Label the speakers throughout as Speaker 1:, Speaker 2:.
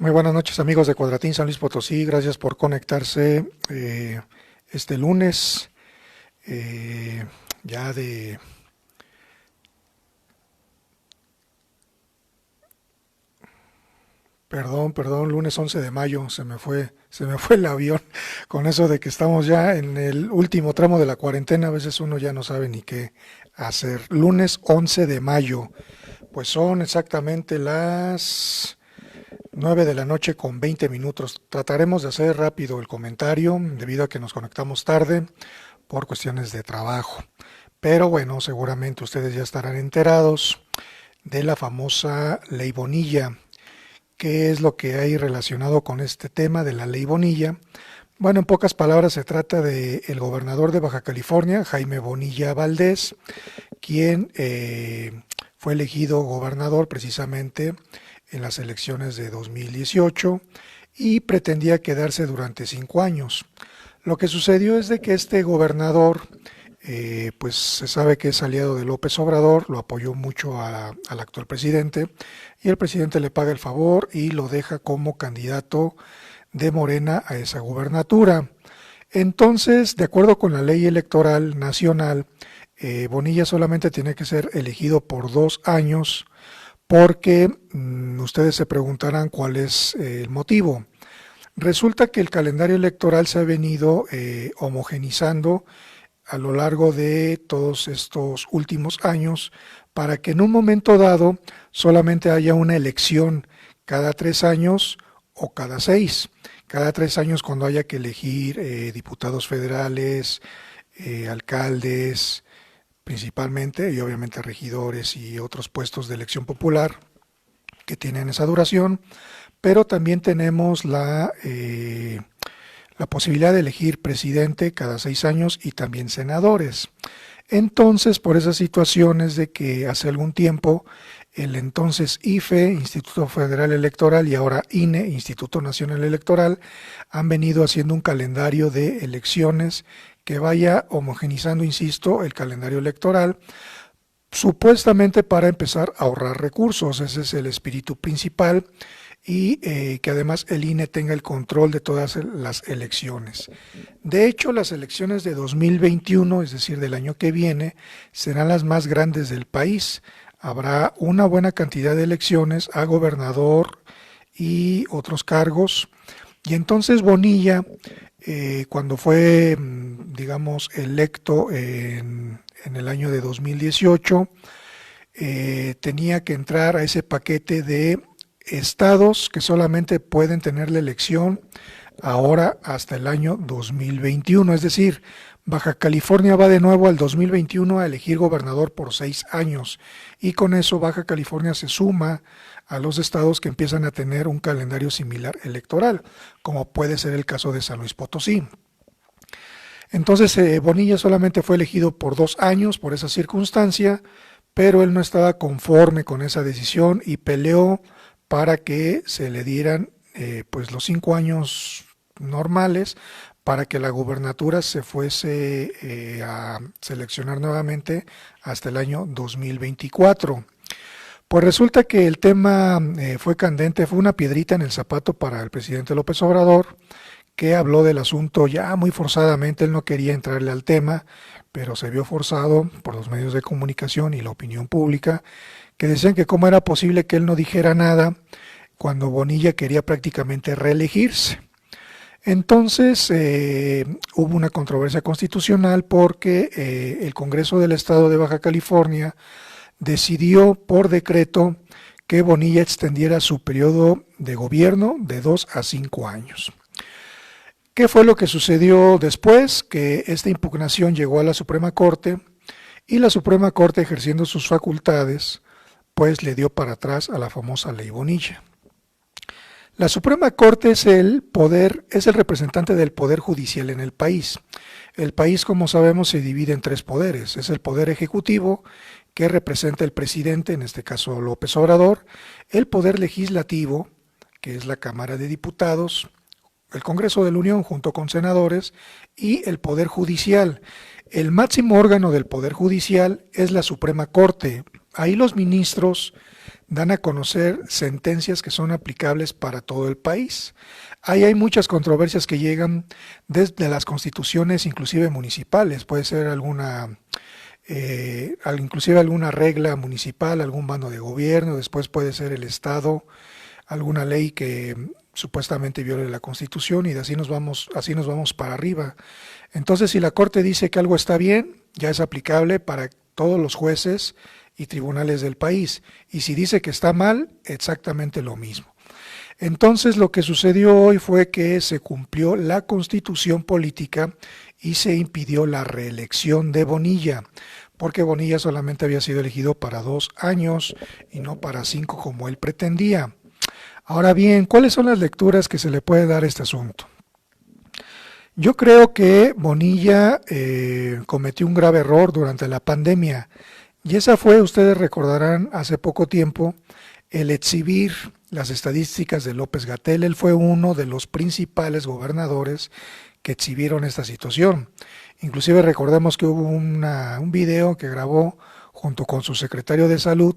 Speaker 1: Muy buenas noches amigos de Cuadratín San Luis Potosí, gracias por conectarse este lunes, eh, ya de, perdón, lunes 11 de mayo, se me fue el avión con eso de que estamos ya en el último tramo de la cuarentena, a veces uno ya no sabe ni qué hacer. Lunes 11 de mayo, pues son exactamente las 9 de la noche con 20 minutos. Trataremos de hacer rápido el comentario debido a que nos conectamos tarde por cuestiones de trabajo. Pero bueno, seguramente ustedes ya estarán enterados de la famosa ley Bonilla. ¿Qué es lo que hay relacionado con este tema de la ley Bonilla? Bueno, en pocas palabras se trata de el gobernador de Baja California, Jaime Bonilla Valdés, quien fue elegido gobernador precisamente en las elecciones de 2018 y pretendía quedarse durante 5 años. Lo que sucedió es de que este gobernador, pues se sabe que es aliado de López Obrador, lo apoyó mucho al actual presidente y el presidente le paga el favor y lo deja como candidato de Morena a esa gubernatura. Entonces, de acuerdo con la ley electoral nacional, Bonilla solamente tiene que ser elegido por 2 años porque ustedes se preguntarán cuál es el motivo. Resulta que el calendario electoral se ha venido homogenizando a lo largo de todos estos últimos años para que en un momento dado solamente haya una elección cada 3 años o cada 6. Cada 3 años cuando haya que elegir diputados federales, alcaldes, principalmente, y obviamente regidores y otros puestos de elección popular que tienen esa duración, pero también tenemos la posibilidad de elegir presidente cada 6 años y también senadores. Entonces, por esas situaciones de que hace algún tiempo el entonces IFE, Instituto Federal Electoral, y ahora INE, Instituto Nacional Electoral, han venido haciendo un calendario de elecciones que vaya homogenizando, insisto, el calendario electoral, supuestamente para empezar a ahorrar recursos. Ese es el espíritu principal y que además el INE tenga el control de todas las elecciones. De hecho, las elecciones de 2021, es decir, del año que viene, serán las más grandes del país. Habrá una buena cantidad de elecciones a gobernador y otros cargos. Y entonces Bonilla, cuando fue, digamos, electo en el año de 2018, tenía que entrar a ese paquete de estados que solamente pueden tener la elección ahora hasta el año 2021, es decir, Baja California va de nuevo al 2021 a elegir gobernador por 6 años y con eso Baja California se suma a los estados que empiezan a tener un calendario similar electoral, como puede ser el caso de San Luis Potosí. Entonces Bonilla solamente fue elegido por 2 años por esa circunstancia, pero él no estaba conforme con esa decisión y peleó para que se le dieran pues los 5 años normales para que la gubernatura se fuese a seleccionar nuevamente hasta el año 2024. Pues resulta que el tema fue candente, fue una piedrita en el zapato para el presidente López Obrador, que habló del asunto ya muy forzadamente. Él no quería entrarle al tema, pero se vio forzado por los medios de comunicación y la opinión pública, que decían que cómo era posible que él no dijera nada cuando Bonilla quería prácticamente reelegirse. Entonces hubo una controversia constitucional porque el Congreso del Estado de Baja California decidió por decreto que Bonilla extendiera su periodo de gobierno de 2 a 5 años. ¿Qué fue lo que sucedió después? Que esta impugnación llegó a la Suprema Corte y la Suprema Corte, ejerciendo sus facultades, pues le dio para atrás a la famosa ley Bonilla. La Suprema Corte es el representante del poder judicial en el país. El país, como sabemos, se divide en 3 poderes. Es el poder ejecutivo, que representa el presidente, en este caso López Obrador, el poder legislativo, que es la Cámara de Diputados, el Congreso de la Unión junto con senadores, y el poder judicial. El máximo órgano del poder judicial es la Suprema Corte. Ahí los ministros dan a conocer sentencias que son aplicables para todo el país. Ahí hay muchas controversias que llegan desde las constituciones, inclusive municipales. Puede ser inclusive alguna regla municipal, algún bando de gobierno, después puede ser el Estado, alguna ley que supuestamente viole la Constitución y así nos vamos para arriba. Entonces, si la Corte dice que algo está bien, ya es aplicable para todos los jueces y tribunales del país. Y si dice que está mal, exactamente lo mismo. Entonces, lo que sucedió hoy fue que se cumplió la Constitución política y se impidió la reelección de Bonilla, porque Bonilla solamente había sido elegido para 2 años y no para 5 como él pretendía. Ahora bien, ¿cuáles son las lecturas que se le puede dar a este asunto? Yo creo que Bonilla cometió un grave error durante la pandemia y esa fue, ustedes recordarán, hace poco tiempo, el exhibir las estadísticas de López-Gatell. Él fue uno de los principales gobernadores que exhibieron esta situación. Inclusive recordemos que hubo un video que grabó junto con su secretario de Salud,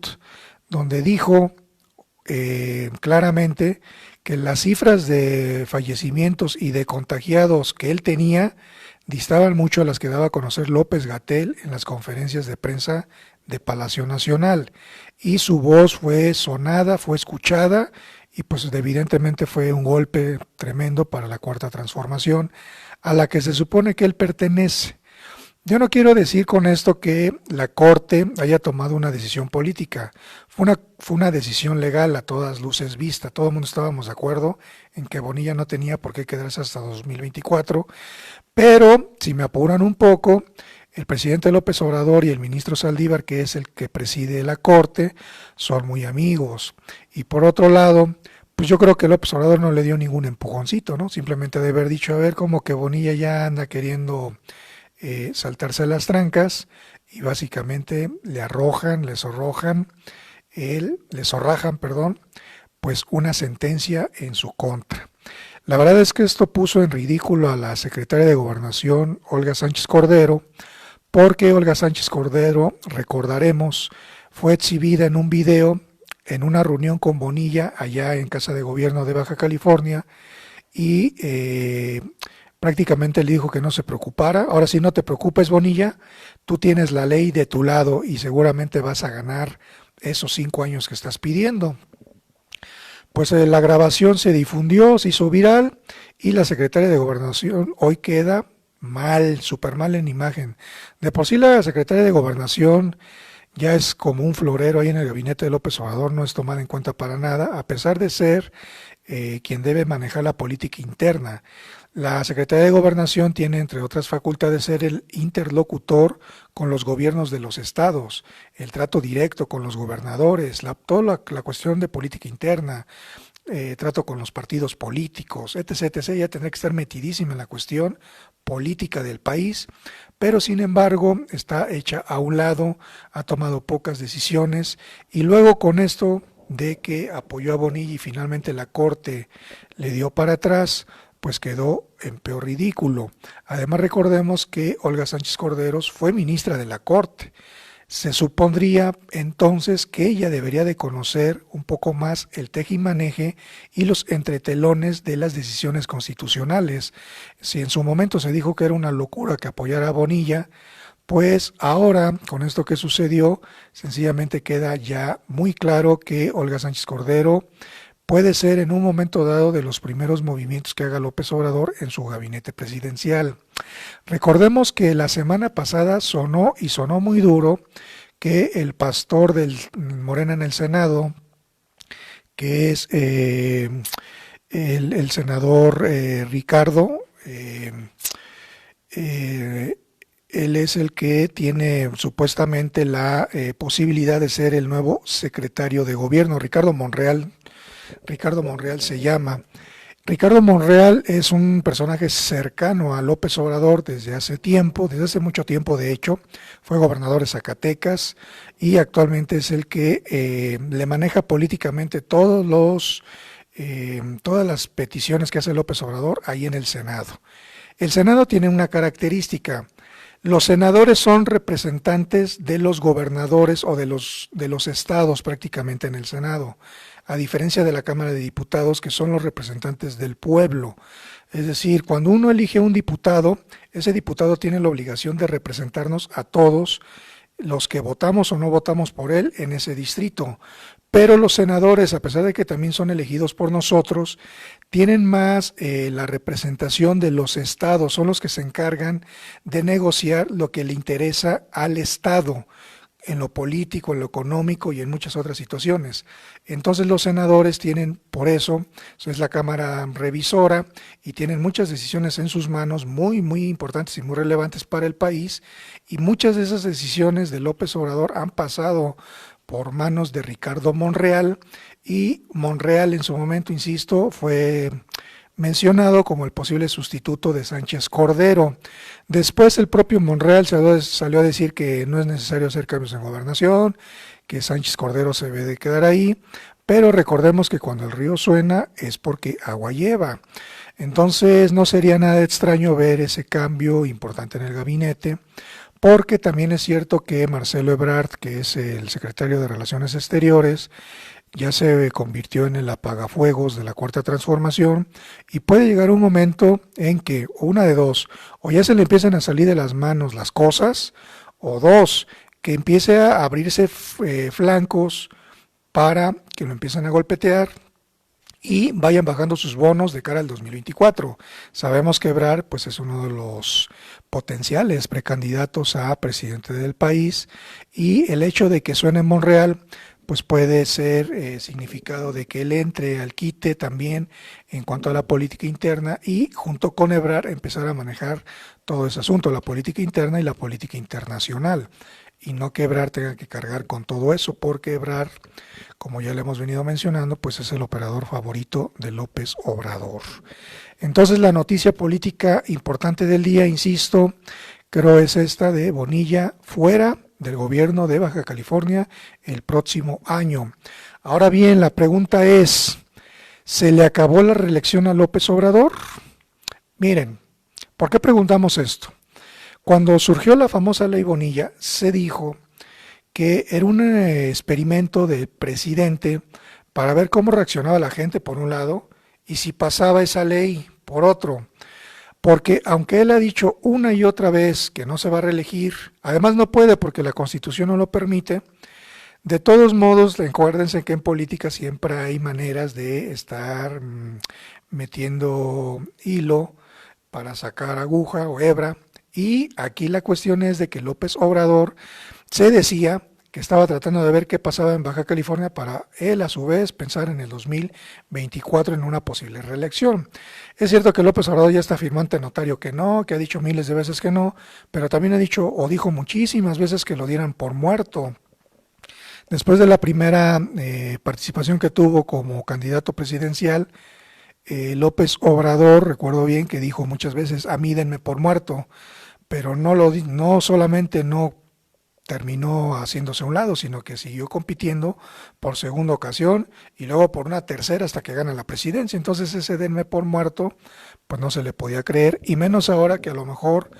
Speaker 1: donde dijo claramente que las cifras de fallecimientos y de contagiados que él tenía distaban mucho a las que daba a conocer López-Gatell en las conferencias de prensa de Palacio Nacional. Y su voz fue sonada, fue escuchada y pues evidentemente fue un golpe tremendo para la Cuarta Transformación, a la que se supone que él pertenece. Yo no quiero decir con esto que la Corte haya tomado una decisión política. Fue una decisión legal a todas luces vista. Todo el mundo estábamos de acuerdo en que Bonilla no tenía por qué quedarse hasta 2024. Pero, si me apuran un poco, el presidente López Obrador y el ministro Saldívar, que es el que preside la Corte, son muy amigos. Y por otro lado, pues yo creo que López Obrador no le dio ningún empujoncito, ¿no? Simplemente de haber dicho, a ver, como que Bonilla ya anda queriendo saltarse las trancas y básicamente les zorrajan, pues una sentencia en su contra. La verdad es que esto puso en ridículo a la secretaria de Gobernación, Olga Sánchez Cordero, porque Olga Sánchez Cordero, recordaremos, fue exhibida en un video en una reunión con Bonilla allá en Casa de Gobierno de Baja California y prácticamente le dijo que no se preocupara. Ahora sí, no te preocupes, Bonilla, tú tienes la ley de tu lado y seguramente vas a ganar esos 5 años que estás pidiendo. Pues la grabación se difundió, se hizo viral y la secretaria de Gobernación hoy queda mal, súper mal en imagen. De por sí la secretaria de Gobernación ya es como un florero ahí en el gabinete de López Obrador, no es tomada en cuenta para nada, a pesar de ser quien debe manejar la política interna. La Secretaría de Gobernación tiene, entre otras facultades, ser el interlocutor con los gobiernos de los estados, el trato directo con los gobernadores, toda la cuestión de política interna, trato con los partidos políticos, etc. Ella tendrá que estar metidísima en la cuestión política del país, pero sin embargo está hecha a un lado, ha tomado pocas decisiones y luego con esto de que apoyó a Bonilla y finalmente la Corte le dio para atrás, pues quedó en peor ridículo. Además recordemos que Olga Sánchez Cordero fue ministra de la Corte. Se supondría entonces que ella debería de conocer un poco más el tejimaneje y los entretelones de las decisiones constitucionales. Si en su momento se dijo que era una locura que apoyara a Bonilla, pues ahora, con esto que sucedió, sencillamente queda ya muy claro que Olga Sánchez Cordero puede ser en un momento dado de los primeros movimientos que haga López Obrador en su gabinete presidencial. Recordemos que la semana pasada sonó muy duro que el pastor del Morena en el Senado, que es el senador Ricardo, él es el que tiene supuestamente la posibilidad de ser el nuevo secretario de gobierno, Ricardo Monreal se llama. Ricardo Monreal es un personaje cercano a López Obrador desde hace mucho tiempo de hecho, fue gobernador de Zacatecas y actualmente es el que le maneja políticamente todas las peticiones que hace López Obrador ahí en el Senado. El Senado tiene una característica, Los senadores son representantes de los gobernadores o de los estados prácticamente en el Senado, a diferencia de la Cámara de Diputados, que son los representantes del pueblo. Es decir, cuando uno elige un diputado, ese diputado tiene la obligación de representarnos a todos los que votamos o no votamos por él en ese distrito. Pero los senadores, a pesar de que también son elegidos por nosotros, tienen más la representación de los estados, son los que se encargan de negociar lo que le interesa al estado en lo político, en lo económico y en muchas otras situaciones. Entonces los senadores tienen, por eso es la Cámara Revisora y tienen muchas decisiones en sus manos muy, muy importantes y muy relevantes para el país, y muchas de esas decisiones de López Obrador han pasado por manos de Ricardo Monreal, y Monreal en su momento, insisto, fue mencionado como el posible sustituto de Sánchez Cordero. Después el propio Monreal salió a decir que no es necesario hacer cambios en gobernación, que Sánchez Cordero se debe de quedar ahí, pero recordemos que cuando el río suena es porque agua lleva. Entonces no sería nada extraño ver ese cambio importante en el gabinete, porque también es cierto que Marcelo Ebrard, que es el secretario de Relaciones Exteriores, ya se convirtió en el apagafuegos de la Cuarta Transformación, y puede llegar un momento en que, una de dos, o ya se le empiezan a salir de las manos las cosas, o dos, que empiece a abrirse flancos para que lo empiecen a golpetear y vayan bajando sus bonos de cara al 2024. Sabemos que Ebrard pues, es uno de los potenciales precandidatos a presidente del país, y el hecho de que suene en Monreal pues puede ser significado de que él entre al quite también en cuanto a la política interna, y junto con Ebrard empezar a manejar todo ese asunto, la política interna y la política internacional, y no que Ebrard tenga que cargar con todo eso, porque Ebrard, como ya le hemos venido mencionando, pues es el operador favorito de López Obrador. Entonces la noticia política importante del día, insisto, creo es esta de Bonilla fuera del gobierno de Baja California el próximo año. Ahora bien, la pregunta es, ¿se le acabó la reelección a López Obrador? Miren, ¿por qué preguntamos esto? Cuando surgió la famosa ley Bonilla, se dijo que era un experimento del presidente para ver cómo reaccionaba la gente, por un lado, y si pasaba esa ley, por otro. Porque aunque él ha dicho una y otra vez que no se va a reelegir, además no puede porque la Constitución no lo permite, de todos modos, acuérdense que en política siempre hay maneras de estar metiendo hilo para sacar aguja o hebra, y aquí la cuestión es de que López Obrador se decía que estaba tratando de ver qué pasaba en Baja California para él a su vez pensar en el 2024 en una posible reelección. Es cierto que López Obrador ya está afirmando ante notario que no, que ha dicho miles de veces que no, pero también ha dicho o dijo muchísimas veces que lo dieran por muerto. Después de la primera participación que tuvo como candidato presidencial, López Obrador, recuerdo bien que dijo muchas veces, a mí denme por muerto, pero no solamente no terminó haciéndose a un lado, sino que siguió compitiendo por segunda ocasión y luego por una tercera hasta que gana la presidencia. Entonces ese denme por muerto, pues no se le podía creer, y menos ahora que a lo mejor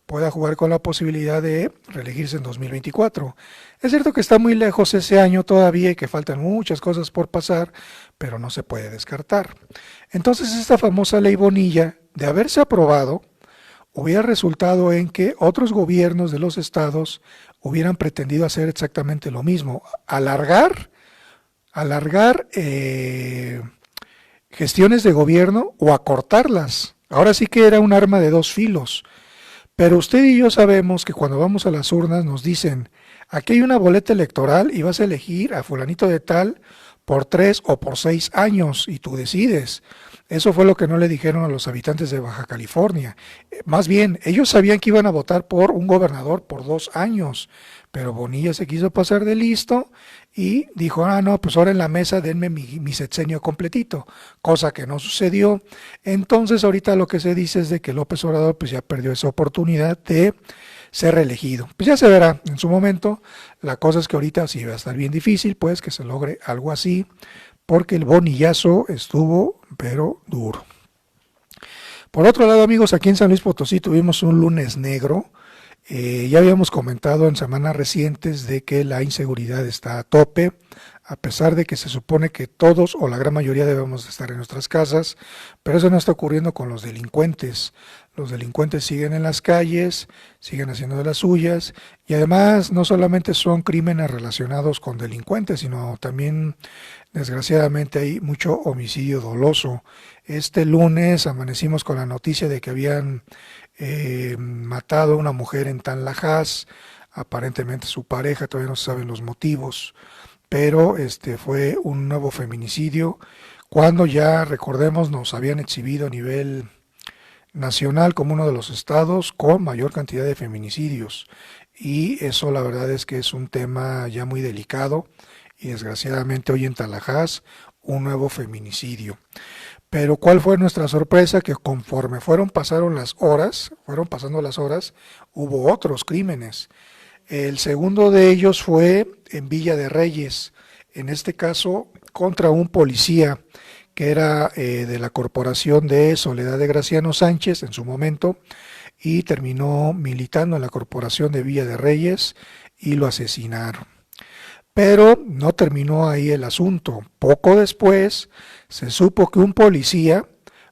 Speaker 1: pueda jugar con la posibilidad de reelegirse en 2024. Es cierto que está muy lejos ese año todavía y que faltan muchas cosas por pasar, pero no se puede descartar. Entonces esta famosa ley Bonilla, de haberse aprobado, hubiera resultado en que otros gobiernos de los estados hubieran pretendido hacer exactamente lo mismo, alargar gestiones de gobierno o acortarlas. Ahora sí que era un arma de dos filos. Pero usted y yo sabemos que cuando vamos a las urnas nos dicen, aquí hay una boleta electoral y vas a elegir a fulanito de tal por 3 o por 6 años y tú decides. Eso fue lo que no le dijeron a los habitantes de Baja California. Más bien, ellos sabían que iban a votar por un gobernador por 2 años, pero Bonilla se quiso pasar de listo y dijo, no, pues ahora en la mesa denme mi sexenio completito, cosa que no sucedió. Entonces ahorita lo que se dice es de que López Obrador pues ya perdió esa oportunidad de ser reelegido. Pues ya se verá en su momento. La cosa es que ahorita sí va a estar bien difícil pues que se logre algo así, porque el bonillazo estuvo pero duro. Por otro lado, amigos, aquí en San Luis Potosí tuvimos un lunes negro. Ya habíamos comentado en semanas recientes de que la inseguridad está a tope, a pesar de que se supone que todos o la gran mayoría debemos de estar en nuestras casas, pero eso no está ocurriendo con los delincuentes. Los delincuentes siguen en las calles, siguen haciendo de las suyas y además no solamente son crímenes relacionados con delincuentes, sino también desgraciadamente hay mucho homicidio doloso. Este lunes amanecimos con la noticia de que habían matado a una mujer en Tanlajas, aparentemente su pareja, todavía no se saben los motivos, pero fue un nuevo feminicidio, cuando ya recordemos nos habían exhibido a nivel nacional como uno de los estados con mayor cantidad de feminicidios. Y eso la verdad es que es un tema ya muy delicado y desgraciadamente hoy en Tanlajas un nuevo feminicidio. Pero ¿cuál fue nuestra sorpresa? Que conforme fueron pasando las horas, hubo otros crímenes. El segundo de ellos fue en Villa de Reyes, en este caso contra un policía que era de la corporación de Soledad de Graciano Sánchez en su momento y terminó militando en la corporación de Villa de Reyes y lo asesinaron. Pero no terminó ahí el asunto. Poco después se supo que un policía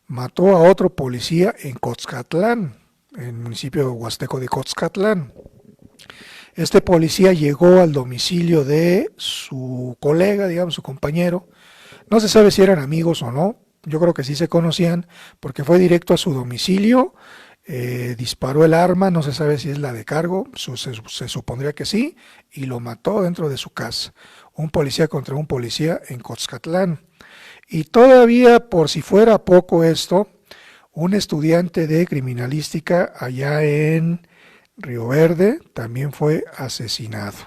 Speaker 1: mató a otro policía en Coxcatlán, en el municipio huasteco de Coxcatlán. Este policía llegó al domicilio de su colega, digamos, su compañero. No se sabe si eran amigos o no. Yo creo que sí se conocían porque fue directo a su domicilio, disparó el arma, no se sabe si es la de cargo, se supondría que sí, y lo mató dentro de su casa. Un policía contra un policía en Coxcatlán. Y todavía, por si fuera poco esto, un estudiante de criminalística allá en Río Verde también fue asesinado.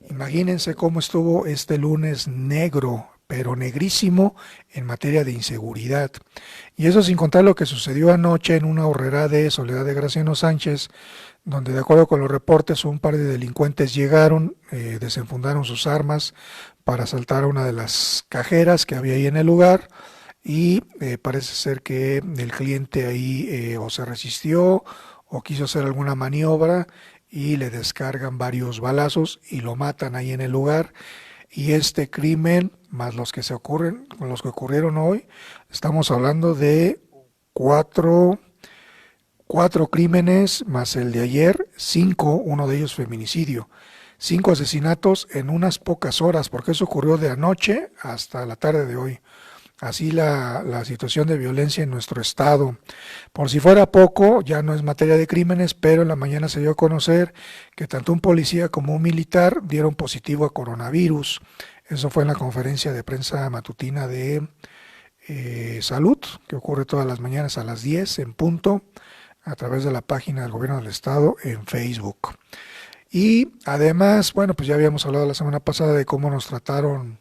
Speaker 1: Imagínense cómo estuvo este lunes negro, pero negrísimo en materia de inseguridad. Y eso sin contar lo que sucedió anoche en una horrera de Soledad de Graciano Sánchez, donde de acuerdo con los reportes un par de delincuentes llegaron, desenfundaron sus armas para asaltar a una de las cajeras que había ahí en el lugar y parece ser que el cliente ahí o se resistió o quiso hacer alguna maniobra y le descargan varios balazos y lo matan ahí en el lugar. Y este crimen, más los que ocurrieron hoy, estamos hablando de cuatro, cuatro crímenes más el de ayer, cinco, uno de ellos feminicidio. 5 asesinatos en unas pocas horas, porque eso ocurrió de anoche hasta la tarde de hoy. Así la situación de violencia en nuestro estado. Por si fuera poco, ya no es materia de crímenes, pero en la mañana se dio a conocer que tanto un policía como un militar dieron positivo a coronavirus. Eso fue en la conferencia de prensa matutina de salud, que ocurre todas las mañanas a las 10 en punto, a través de la página del gobierno del estado en Facebook. Y además, bueno, pues ya habíamos hablado la semana pasada de cómo nos trataron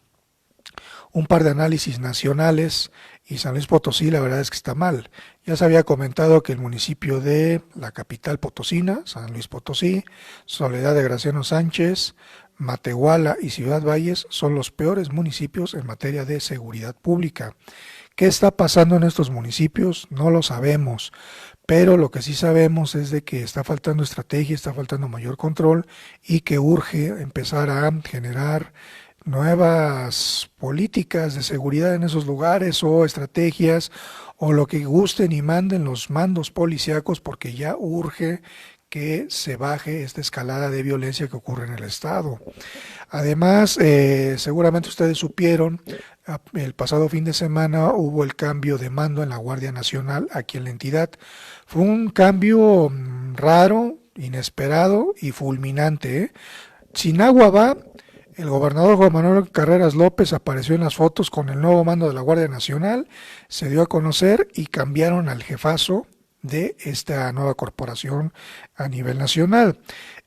Speaker 1: un par de análisis nacionales y San Luis Potosí la verdad es que está mal. Ya se había comentado que el municipio de la capital potosina, San Luis Potosí, Soledad de Graciano Sánchez, Matehuala y Ciudad Valles son los peores municipios en materia de seguridad pública. ¿Qué está pasando en estos municipios? No lo sabemos, pero lo que sí sabemos es de que está faltando estrategia, está faltando mayor control y que urge empezar a generar nuevas políticas de seguridad en esos lugares o estrategias o lo que gusten y manden los mandos policíacos porque ya urge que se baje esta escalada de violencia que ocurre en el estado. Además, seguramente ustedes supieron, el pasado fin de semana hubo el cambio de mando en la Guardia Nacional aquí en la entidad. Fue un cambio raro, inesperado y fulminante, ¿eh? Sin agua va. El gobernador Juan Manuel Carreras López apareció en las fotos con el nuevo mando de la Guardia Nacional, se dio a conocer y cambiaron al jefazo de esta nueva corporación a nivel nacional.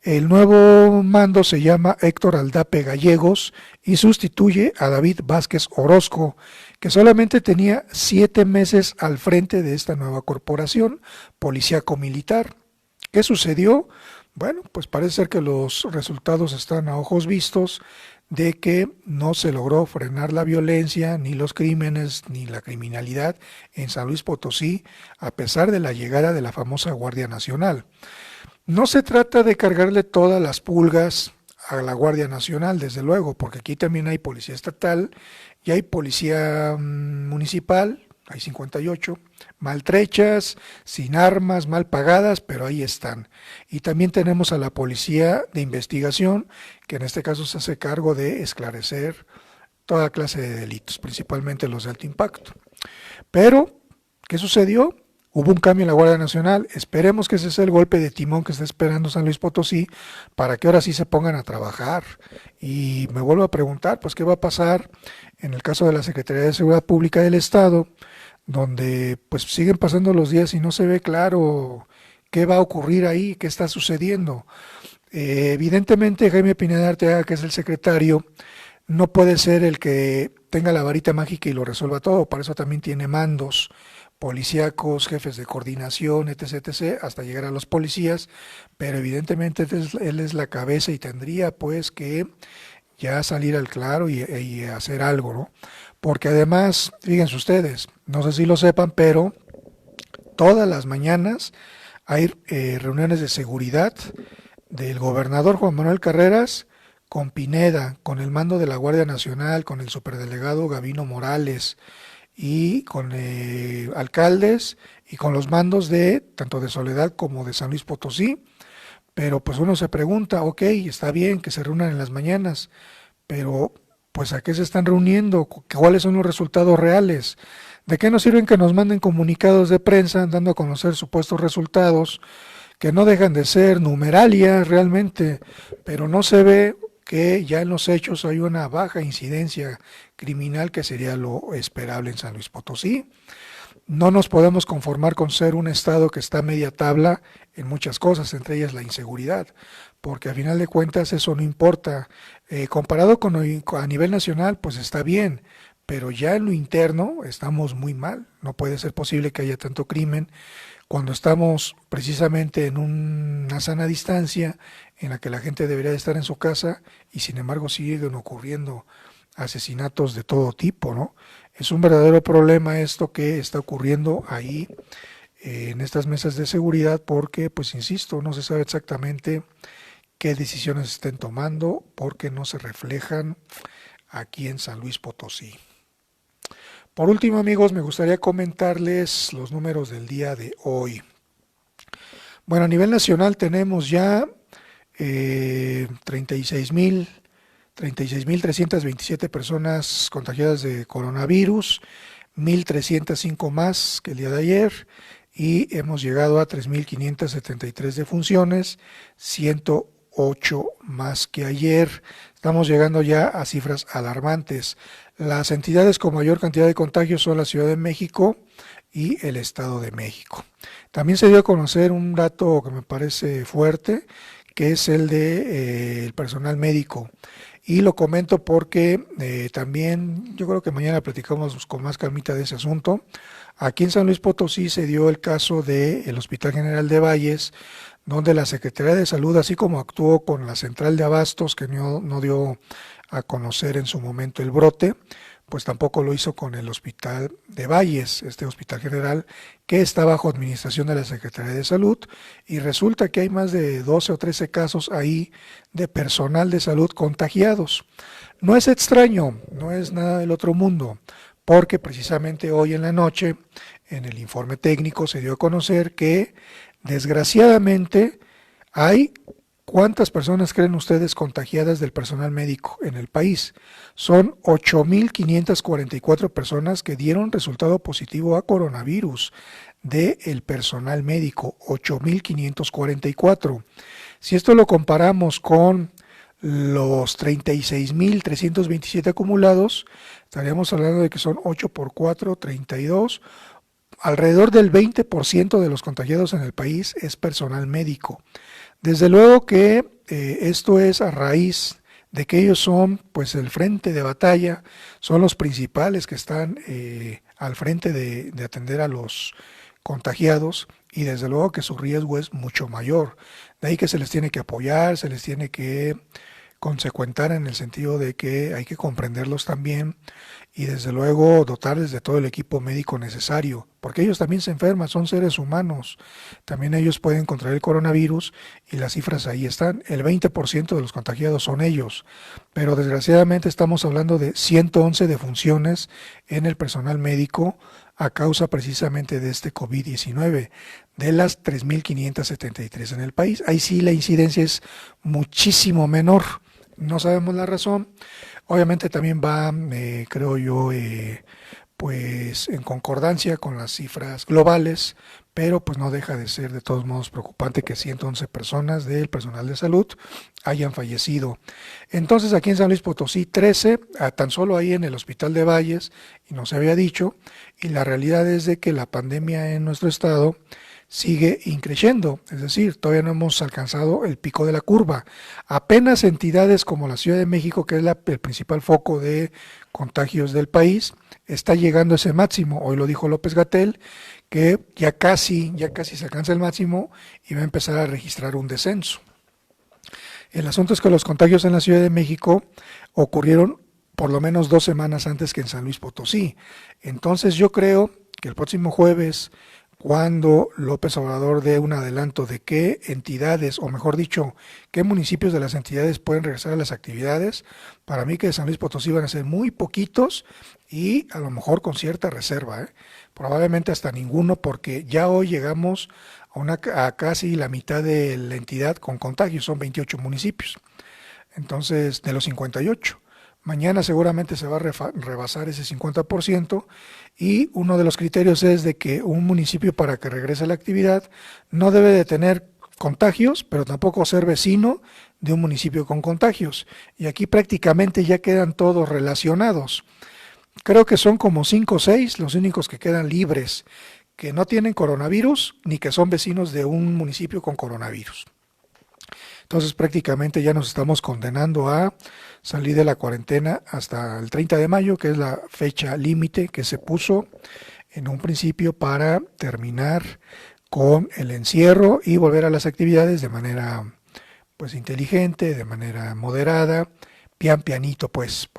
Speaker 1: El nuevo mando se llama Héctor Aldape Gallegos y sustituye a David Vázquez Orozco, que solamente tenía 7 meses al frente de esta nueva corporación policíaco-militar. ¿Qué sucedió? Bueno, pues parece ser que los resultados están a ojos vistos de que no se logró frenar la violencia, ni los crímenes, ni la criminalidad en San Luis Potosí, a pesar de la llegada de la famosa Guardia Nacional. No se trata de cargarle todas las pulgas a la Guardia Nacional, desde luego, porque aquí también hay policía estatal y hay policía municipal, hay 58, maltrechas, sin armas, mal pagadas, pero ahí están. Y también tenemos a la policía de investigación, que en este caso se hace cargo de esclarecer toda clase de delitos, principalmente los de alto impacto. Pero, ¿qué sucedió? Hubo un cambio en la Guardia Nacional. Esperemos que ese sea el golpe de timón que está esperando San Luis Potosí para que ahora sí se pongan a trabajar. Y me vuelvo a preguntar, pues, ¿qué va a pasar en el caso de la Secretaría de Seguridad Pública del Estado, donde pues siguen pasando los días y no se ve claro qué va a ocurrir ahí, qué está sucediendo? Evidentemente, Jaime Pineda Arteaga, que es el secretario, no puede ser el que tenga la varita mágica y lo resuelva todo. Para eso también tiene mandos policíacos, jefes de coordinación, etc., etc., hasta llegar a los policías, pero evidentemente él es la cabeza y tendría pues que ya salir al claro y hacer algo, ¿no? Porque además, fíjense ustedes, no sé si lo sepan, pero todas las mañanas hay reuniones de seguridad del gobernador Juan Manuel Carreras con Pineda, con el mando de la Guardia Nacional, con el superdelegado Gavino Morales, y con alcaldes y con los mandos de tanto de Soledad como de San Luis Potosí. Pero pues uno se pregunta, ok, está bien que se reúnan en las mañanas, pero pues ¿a qué se están reuniendo? ¿Cuáles son los resultados reales? ¿De qué nos sirven que nos manden comunicados de prensa dando a conocer supuestos resultados que no dejan de ser numeralia realmente, pero no se ve que ya en los hechos hay una baja incidencia criminal, que sería lo esperable en San Luis Potosí? No nos podemos conformar con ser un estado que está a media tabla en muchas cosas, entre ellas la inseguridad, porque a final de cuentas eso no importa. Comparado con a nivel nacional, pues está bien, pero ya en lo interno estamos muy mal. No puede ser posible que haya tanto crimen cuando estamos precisamente en una sana distancia en la que la gente debería de estar en su casa y sin embargo siguen ocurriendo asesinatos de todo tipo, ¿no? Es un verdadero problema esto que está ocurriendo ahí en estas mesas de seguridad porque, pues insisto, no se sabe exactamente qué decisiones estén tomando porque no se reflejan aquí en San Luis Potosí. Por último, amigos, me gustaría comentarles los números del día de hoy. Bueno, a nivel nacional tenemos ya 36.327 personas contagiadas de coronavirus, 1.305 más que el día de ayer, y hemos llegado a 3.573 defunciones, 108 más que ayer. Estamos llegando ya a cifras alarmantes. Las entidades con mayor cantidad de contagios son la Ciudad de México y el Estado de México. También se dio a conocer un dato que me parece fuerte, que es el de el personal médico. Y lo comento porque también yo creo que mañana platicamos con más calmita de ese asunto. Aquí en San Luis Potosí se dio el caso del Hospital General de Valles, donde la Secretaría de Salud, así como actuó con la central de abastos, que no dio a conocer en su momento el brote, pues tampoco lo hizo con el Hospital de Valles, este Hospital General, que está bajo administración de la Secretaría de Salud, y resulta que hay más de 12 o 13 casos ahí de personal de salud contagiados. No es extraño, no es nada del otro mundo, porque precisamente hoy en la noche, en el informe técnico, se dio a conocer que, desgraciadamente, hay... ¿Cuántas personas creen ustedes contagiadas del personal médico en el país? Son 8.544 personas que dieron resultado positivo a coronavirus del personal médico, 8.544. Si esto lo comparamos con los 36.327 acumulados, estaríamos hablando de que son 8 por 4, 32. Alrededor del 20% de los contagiados en el país es personal médico. Desde luego que esto es a raíz de que ellos son pues el frente de batalla, son los principales que están al frente de atender a los contagiados, y desde luego que su riesgo es mucho mayor. De ahí que se les tiene que apoyar, se les tiene que consecuentar en el sentido de que hay que comprenderlos también y desde luego dotarles de todo el equipo médico necesario, porque ellos también se enferman, son seres humanos, también ellos pueden contraer el coronavirus y las cifras ahí están, el 20% de los contagiados son ellos, pero desgraciadamente estamos hablando de 111 defunciones en el personal médico a causa precisamente de este COVID-19, de las 3.573 en el país. Ahí sí la incidencia es muchísimo menor, no sabemos la razón. Obviamente también va, creo yo, pues en concordancia con las cifras globales, pero pues no deja de ser de todos modos preocupante que 111 personas del personal de salud hayan fallecido. Entonces aquí en San Luis Potosí 13, tan solo ahí en el Hospital de Valles, y no se había dicho, y la realidad es de que la pandemia en nuestro estado sigue increciendo, es decir, todavía no hemos alcanzado el pico de la curva. Apenas entidades como la Ciudad de México, que es el principal foco de contagios del país, está llegando a ese máximo. Hoy lo dijo López-Gatell, que ya casi se alcanza el máximo y va a empezar a registrar un descenso. El asunto es que los contagios en la Ciudad de México ocurrieron por lo menos 2 semanas antes que en San Luis Potosí. Entonces yo creo que el próximo jueves, cuando López Obrador dé un adelanto de qué entidades, o mejor dicho, qué municipios de las entidades pueden regresar a las actividades, para mí que de San Luis Potosí van a ser muy poquitos y a lo mejor con cierta reserva, probablemente hasta ninguno, porque ya hoy llegamos a casi la mitad de la entidad con contagios, son 28 municipios, entonces de los 58. Mañana seguramente se va a rebasar ese 50% y uno de los criterios es de que un municipio para que regrese a la actividad no debe de tener contagios, pero tampoco ser vecino de un municipio con contagios. Y aquí prácticamente ya quedan todos relacionados. Creo que son como 5 o 6 los únicos que quedan libres, que no tienen coronavirus ni que son vecinos de un municipio con coronavirus. Entonces prácticamente ya nos estamos condenando a salir de la cuarentena hasta el 30 de mayo, que es la fecha límite que se puso en un principio para terminar con el encierro y volver a las actividades de manera pues inteligente, de manera moderada, pianito pues,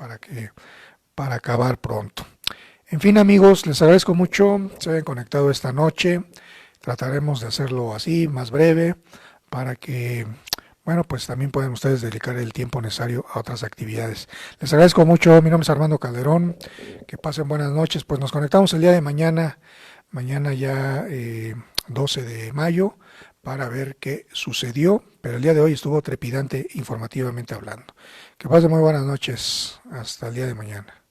Speaker 1: para acabar pronto. En fin, amigos, les agradezco mucho, se hayan conectado esta noche. Trataremos de hacerlo así, más breve, para que bueno, pues también pueden ustedes dedicar el tiempo necesario a otras actividades. Les agradezco mucho, mi nombre es Armando Calderón, que pasen buenas noches, pues nos conectamos el día de mañana ya 12 de mayo, para ver qué sucedió, pero el día de hoy estuvo trepidante informativamente hablando. Que pasen muy buenas noches, hasta el día de mañana.